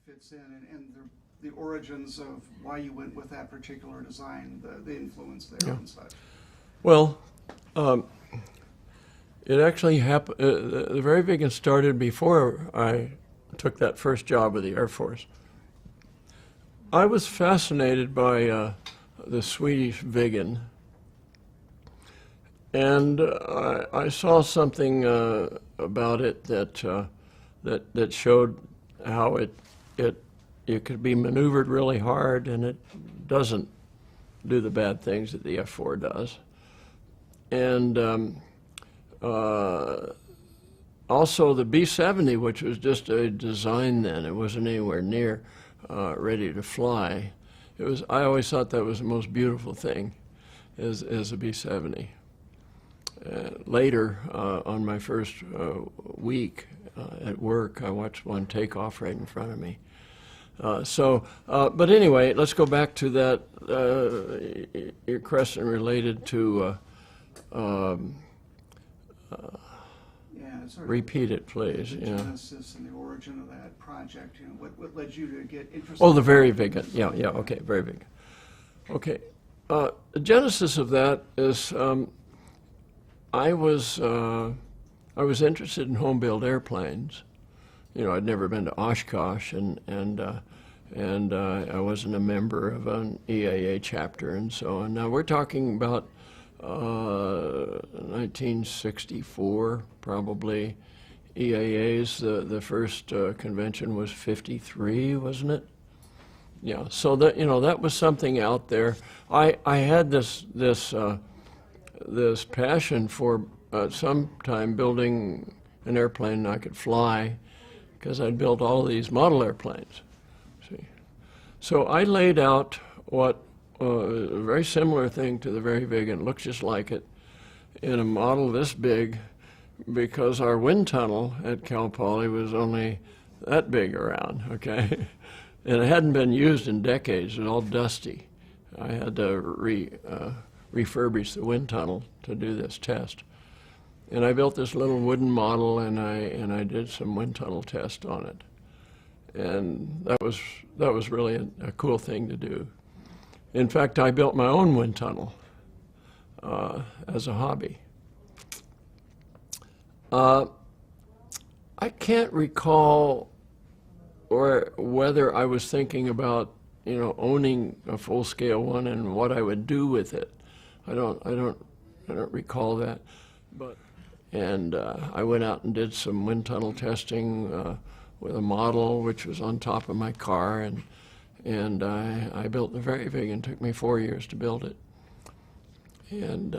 fits in, and the origins of why you went with that particular design, the influence there and such. Well, it actually happened, the Variviggen started before I took that first job with the Air Force. I was fascinated by the Swedish Viggen, and I saw something about it that showed how it could be maneuvered really hard, and it doesn't do the bad things that the F-4 does. And also the B-70, which was just a design then, it wasn't anywhere near ready to fly. I always thought that was the most beautiful thing, is a B-70. Later, on my first week at work, I watched one take off right in front of me. But anyway, let's go back to that, your question related to, repeat it, please. The Yeah. genesis and the origin of that project, what led you to get interested? Oh, the Variviggen. Yeah, okay, Variviggen. Okay. The genesis of that is I was interested in home-built airplanes. You know, I'd never been to Oshkosh, and I wasn't a member of an EAA chapter and so on. Now we're talking about 1964, probably. EAA's, the first convention was 53, wasn't it? Yeah, so that, you know, that was something out there. I had this passion for sometime building an airplane I could fly, because I'd built all these model airplanes. See, so I laid out what a very similar thing to the Variviggen, looks just like it, in a model this big, because our wind tunnel at Cal Poly was only that big around, okay? And it hadn't been used in decades, it was all dusty. I had to refurbish the wind tunnel to do this test. And I built this little wooden model, and I did some wind tunnel tests on it. And that was really a cool thing to do. In fact, I built my own wind tunnel as a hobby. I can't recall whether I was thinking about, you know, owning a full-scale one and what I would do with it. I don't recall that. And I went out and did some wind tunnel testing with a model which was on top of my car, and I built the Variviggen. It took me 4 years to build it. And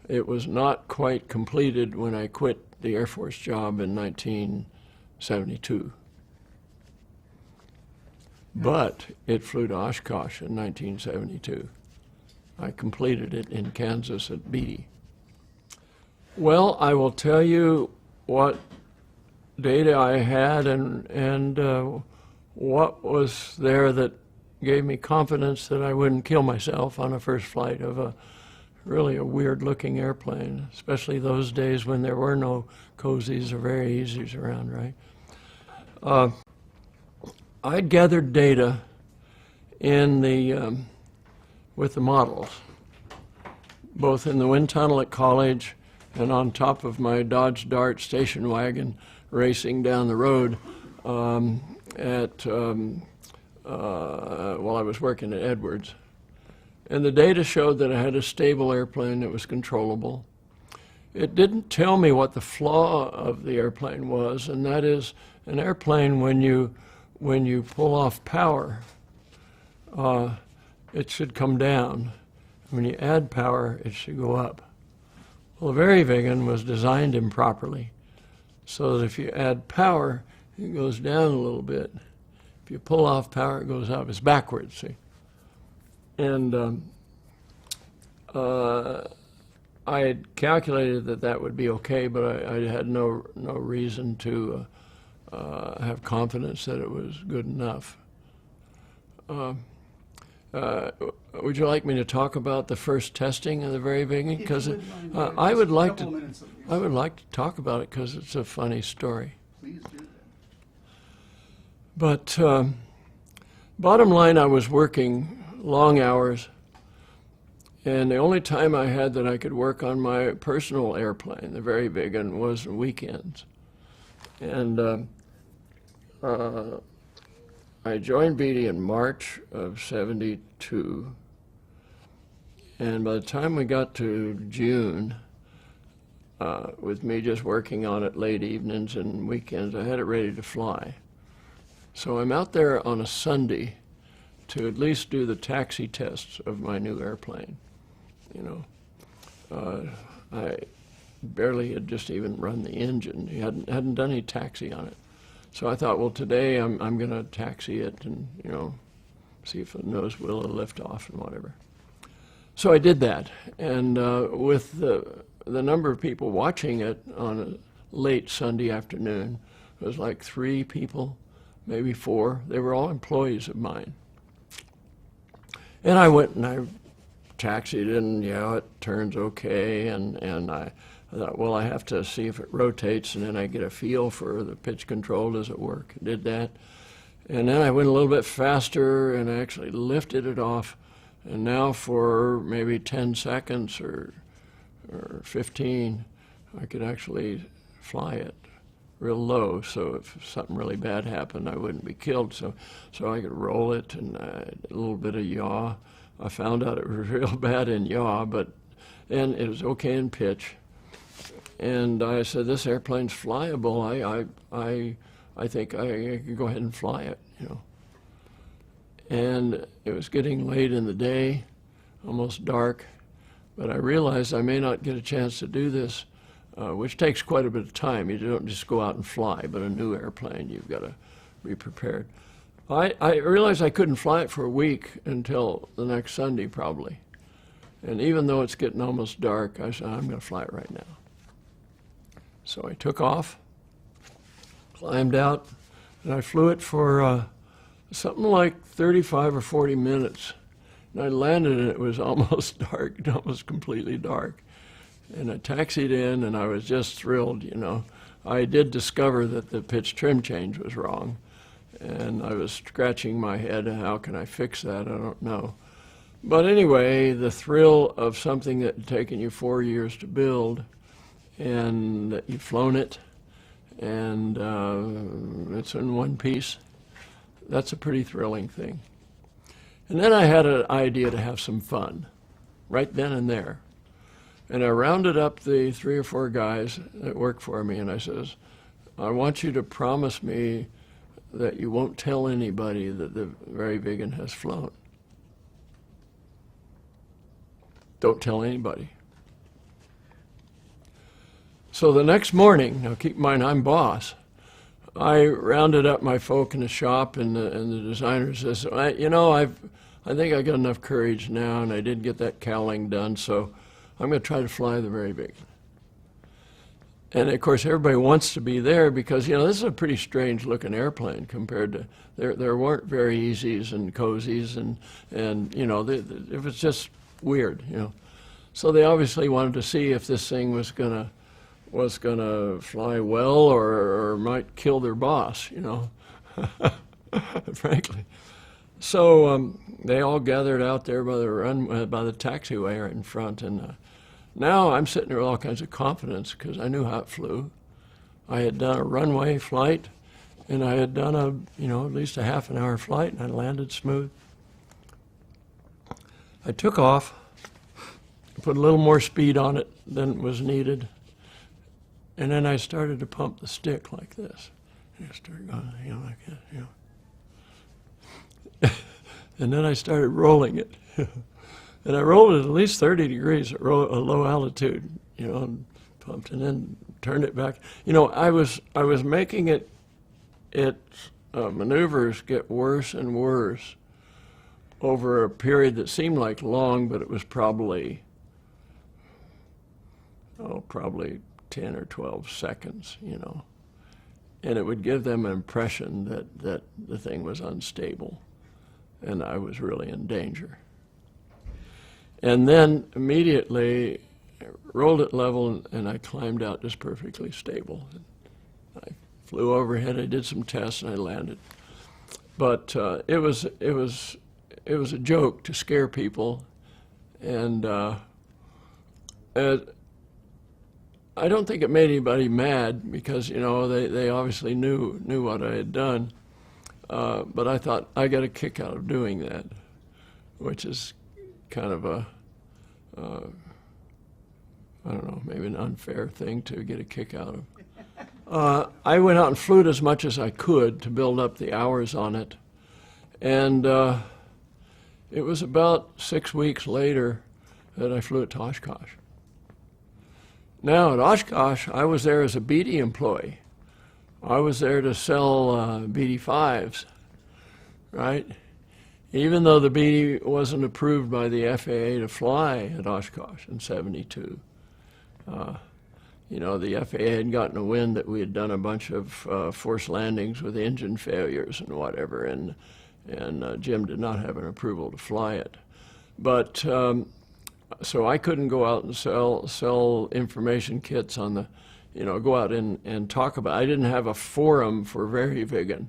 it was not quite completed when I quit the Air Force job in 1972. But it flew to Oshkosh in 1972. I completed it in Kansas at Beatty. Well, I will tell you what data I had and what was there that gave me confidence that I wouldn't kill myself on a first flight of really a weird-looking airplane, especially those days when there were no cozies or very easies around, right? I'd gathered data in with the models, both in the wind tunnel at college and on top of my Dodge Dart station wagon racing down the road while I was working at Edwards. And the data showed that I had a stable airplane that was controllable. It didn't tell me what the flaw of the airplane was, and that is an airplane, when you pull off power, it should come down. When you add power, it should go up. Well, the Variviggen was designed improperly, so that if you add power, it goes down a little bit. If you pull off power, it goes up. It's backwards, see? And I had calculated that would be okay, but I had no reason to have confidence that it was good enough. Would you like me to talk about the first testing of the Variviggen? Because I would like to talk about it because it's a funny story. Please do But bottom line, I was working long hours, and the only time I had that I could work on my personal airplane, the Variviggen, was weekends. And I joined Beatty in March of '72, and by the time we got to June, with me just working on it late evenings and weekends, I had it ready to fly. So I'm out there on a Sunday to at least do the taxi tests of my new airplane. You know, I barely had just even run the engine. He hadn't done any taxi on it. So I thought, well, today I'm going to taxi it and, you know, see if the nose will lift off and whatever. So I did that, and with the number of people watching it on a late Sunday afternoon, it was like 3 people, maybe 4. They were all employees of mine. And I went and I taxied it, and yeah, it turns okay, and I thought, well, I have to see if it rotates, and then I get a feel for the pitch control. Does it work? I did that. And then I went a little bit faster, and I actually lifted it off. And now for maybe 10 seconds or 15, I could actually fly it real low. So if something really bad happened, I wouldn't be killed. So I could roll it, and a little bit of yaw. I found out it was real bad in yaw, and it was okay in pitch. And I said, this airplane's flyable. I think I could go ahead and fly it, you know. And it was getting late in the day, almost dark, but I realized I may not get a chance to do this, which takes quite a bit of time. You don't just go out and fly, but a new airplane, you've got to be prepared. I realized I couldn't fly it for a week until the next Sunday, probably. And even though it's getting almost dark, I said, I'm going to fly it right now. So I took off, climbed out, and I flew it for something like 35 or 40 minutes. And I landed, and it was almost dark, almost completely dark. And I taxied in, and I was just thrilled, you know. I did discover that the pitch trim change was wrong, and I was scratching my head, how can I fix that? I don't know. But anyway, the thrill of something that had taken you 4 years to build, and that you've flown it, and it's in one piece, that's a pretty thrilling thing. And then I had an idea to have some fun, right then and there. And I rounded up the 3 or 4 guys that worked for me, and I says, I want you to promise me that you won't tell anybody that the Variviggen has flown. Don't tell anybody. So the next morning, now keep in mind I'm boss, I rounded up my folk in the shop, and the designer says, you know, I think I got enough courage now, and I did get that cowling done, so I'm going to try to fly the Variviggen. And of course, everybody wants to be there because, you know, this is a pretty strange looking airplane compared to, there weren't very easies and cozies, and you know, it was just weird, you know. So they obviously wanted to see if this thing was gonna fly well or might kill their boss, you know, frankly. So they all gathered out there by the taxiway right in front, and now I'm sitting there with all kinds of confidence because I knew how it flew. I had done a runway flight, and I had done at least a half an hour flight, and I landed smooth. I took off, put a little more speed on it than was needed, and then I started to pump the stick like this. And I started going, you know, like that, you know. And then I started rolling it. And I rolled it at least 30 degrees at a low altitude, you know, and pumped, and then turned it back. You know, I was making its maneuvers get worse and worse over a period that seemed like long, but it was probably 10 or 12 seconds, you know. And it would give them an impression that the thing was unstable, and I was really in danger. And then immediately rolled it level, and I climbed out just perfectly stable. I flew overhead, I did some tests, and I landed. But it was a joke to scare people, and I don't think it made anybody mad because, you know, they obviously knew what I had done. But I thought I got a kick out of doing that, which is kind of a, I don't know, maybe an unfair thing to get a kick out of. I went out and flew it as much as I could to build up the hours on it. And it was about 6 weeks later that I flew it to Oshkosh. Now at Oshkosh, I was there as a Beatty employee. I was there to sell Beatty 5s, right? Even though the Beatty wasn't approved by the FAA to fly at Oshkosh in '72. You know, the FAA had gotten a wind that we had done a bunch of forced landings with engine failures and whatever, and Jim did not have an approval to fly it. But so I couldn't go out and sell information kits on the, you know, go out and talk about. I didn't have a forum for Variviggen.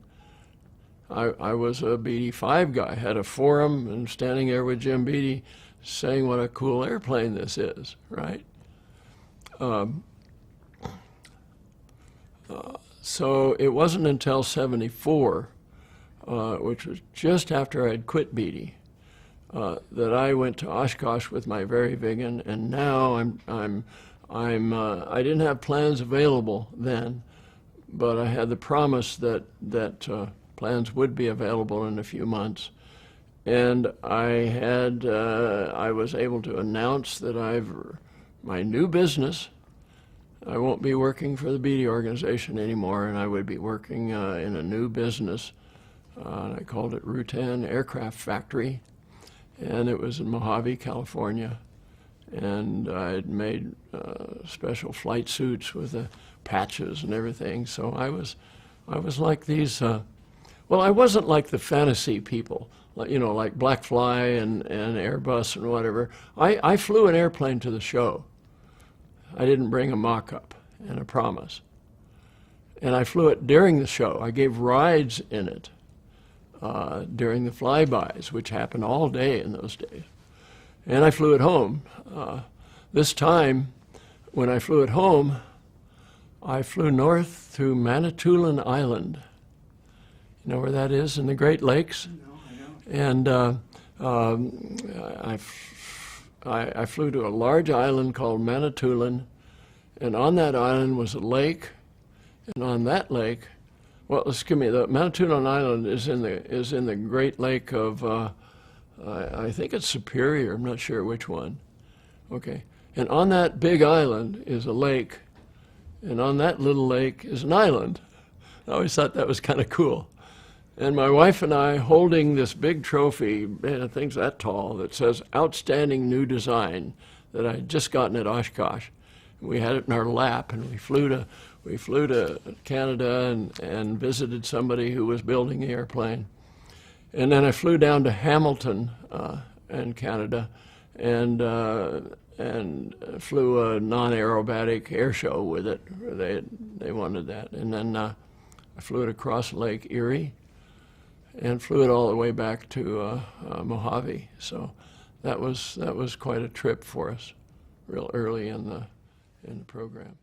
I was a Beatty 5 guy, had a forum and standing there with Jim Beatty saying what a cool airplane this is, right? So it wasn't until '74, which was just after I had quit Beatty, that I went to Oshkosh with my Variviggen, and now I didn't have plans available then, but I had the promise that plans would be available in a few months, and I was able to announce that my new business. I won't be working for the Beatty organization anymore, and I would be working in a new business. I called it Rutan Aircraft Factory, and it was in Mojave, California. And I had made special flight suits with the patches and everything. So I was like these. Well, I wasn't like the fantasy people, you know, like Black Fly and Airbus and whatever. I flew an airplane to the show. I didn't bring a mock-up and a promise. And I flew it during the show. I gave rides in it during the flybys, which happened all day in those days. And I flew it home. This time, when I flew it home, I flew north to Manitoulin Island. You know where that is in the Great Lakes? No, I don't. And I flew to a large island called Manitoulin, and on that island was a lake, and on that lake, well, excuse me, the Manitoulin Island is in the Great Lake of, I think it's Superior, I'm not sure which one. Okay, and on that big island is a lake, and on that little lake is an island. I always thought that was kind of cool. And my wife and I holding this big trophy, man, thing's that tall, that says Outstanding New Design that I had just gotten at Oshkosh. We had it in our lap, and we flew to Canada and visited somebody who was building the airplane. And then I flew down to Hamilton in Canada and flew a non-aerobatic air show with it. They wanted that. And then I flew it across Lake Erie and flew it all the way back to Mojave. So that was quite a trip for us, real early in the program.